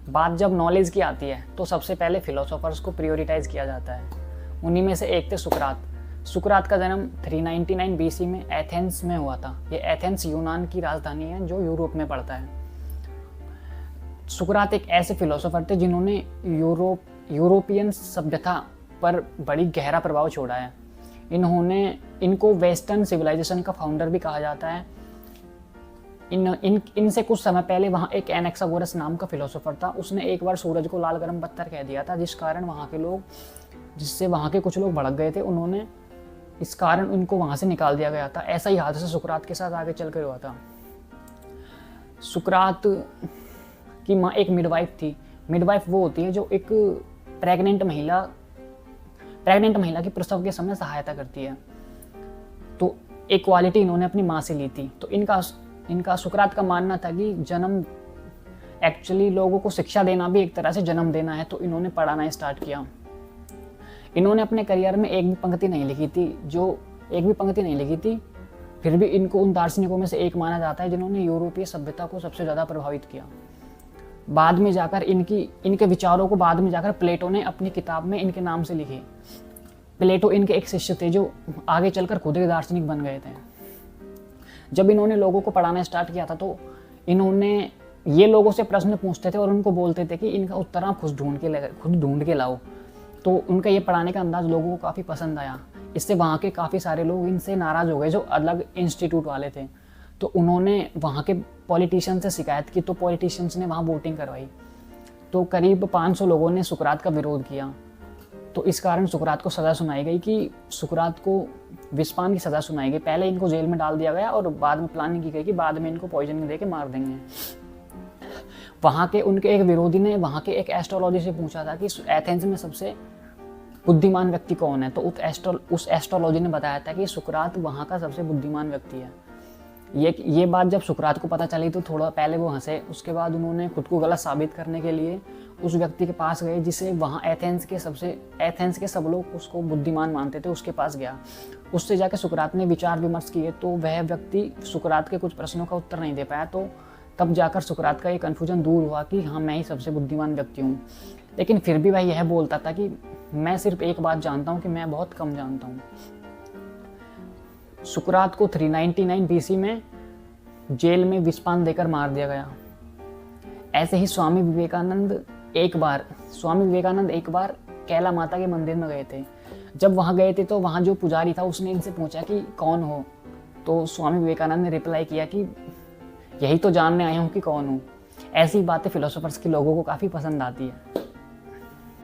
बात जब नॉलेज की आती है तो सबसे पहले फिलोसोफर्स को प्रायोरिटाइज किया जाता है। उन्हीं में से एक थे सुकरात। सुकरात का जन्म 399 बीसी में एथेंस में हुआ था। ये एथेंस यूनान की राजधानी है जो यूरोप में पड़ता है। सुकरात एक ऐसे फिलोसोफर थे जिन्होंने यूरोपियन सभ्यता पर बड़ी गहरा प्रभाव छोड़ा है। इनको वेस्टर्न सिविलाइजेशन का फाउंडर भी कहा जाता है। इनसे कुछ समय पहले वहाँ एक एनेक्सागोरस नाम का फिलोसोफर था। उसने एक बार सूरज को लाल गर्म पत्थर कह दिया था, जिससे वहाँ के कुछ लोग भड़क गए थे। इस कारण उनको वहाँ से निकाल दिया गया था। ऐसा ही हादसा सुकरात के साथ आगे चलकर हुआ था। सुकरात की माँ एक मिडवाइफ थी। मिडवाइफ वो होती है जो एक प्रेग्नेंट महिला की प्रसव के समय सहायता करती है। तो एक क्वालिटी इन्होंने अपनी माँ से ली थी। तो इनका सुकरात का मानना था कि जन्म एक्चुअली लोगों को शिक्षा देना भी एक तरह से जन्म देना है। तो इन्होंने पढ़ाना स्टार्ट किया। इन्होंने अपने करियर में एक भी पंक्ति नहीं लिखी थी, फिर भी इनको उन दार्शनिकों में से एक माना जाता है जिन्होंने यूरोपीय सभ्यता को सबसे ज़्यादा प्रभावित किया। बाद में जाकर इनके विचारों को प्लेटो ने अपनी किताब में इनके नाम से लिखे। प्लेटो इनके एक शिष्य थे जो आगे चलकर खुद के दार्शनिक बन गए थे। जब इन्होंने लोगों को पढ़ाना स्टार्ट किया था तो ये लोगों से प्रश्न पूछते थे और उनको बोलते थे कि इनका उत्तर आप खुद ढूंढ के लाओ। तो उनका ये पढ़ाने का अंदाज लोगों को काफ़ी पसंद आया। इससे वहाँ के काफ़ी सारे लोग इनसे नाराज़ हो गए जो अलग इंस्टीट्यूट वाले थे। तो उन्होंने वहाँ के पॉलिटिशियन से शिकायत की। तो पॉलिटिशियंस ने वहाँ वोटिंग करवाई। तो करीब 500 लोगों ने सुकरात का विरोध किया। तो इस कारण सुकरात को सज़ा सुनाई गई कि सुकरात को विस्पान की सज़ा सुनाई गई। पहले इनको जेल में डाल दिया गया और बाद में प्लानिंग की गई कि बाद में इनको पॉइजन दे के मार देंगे। वहाँ के उनके एक विरोधी ने वहाँ के एक एस्ट्रोलॉजी से पूछा था कि एथेंस में सबसे बुद्धिमान व्यक्ति कौन है। तो उस एस्ट्रोलॉजी ने बताया था कि सुकरात वहाँ का सबसे बुद्धिमान व्यक्ति है। ये बात जब सुकरात को पता चली तो थोड़ा पहले वो हंसे। उसके बाद उन्होंने खुद को गलत साबित करने के लिए उस व्यक्ति के पास गए जिसे वहाँ एथेंस के सब लोग उसको बुद्धिमान मानते थे, उसके पास गया। उससे जाके सुकरात ने विचार विमर्श किए तो वह व्यक्ति सुकरात के कुछ प्रश्नों का उत्तर नहीं दे पाया। तो तब जाकर सुकरात का ये कन्फ्यूजन दूर हुआ कि हाँ, मैं ही सबसे बुद्धिमान व्यक्ति हूँ। लेकिन फिर भी वह यह बोलता था कि मैं सिर्फ एक बात जानता हूँ कि मैं बहुत कम जानता हूँ। सुकरात को 399 बीसी में जेल में विस्पान देकर मार दिया गया। ऐसे ही स्वामी विवेकानंद एक बार कैला माता के मंदिर में गए थे। जब वहाँ गए थे तो वहाँ जो पुजारी था उसने इनसे पूछा कि कौन हो। तो स्वामी विवेकानंद ने रिप्लाई किया कि यही तो जानने आया हूँ कि कौन हूँ। ऐसी बातें फिलोसोफर्स की लोगों को काफ़ी पसंद आती है।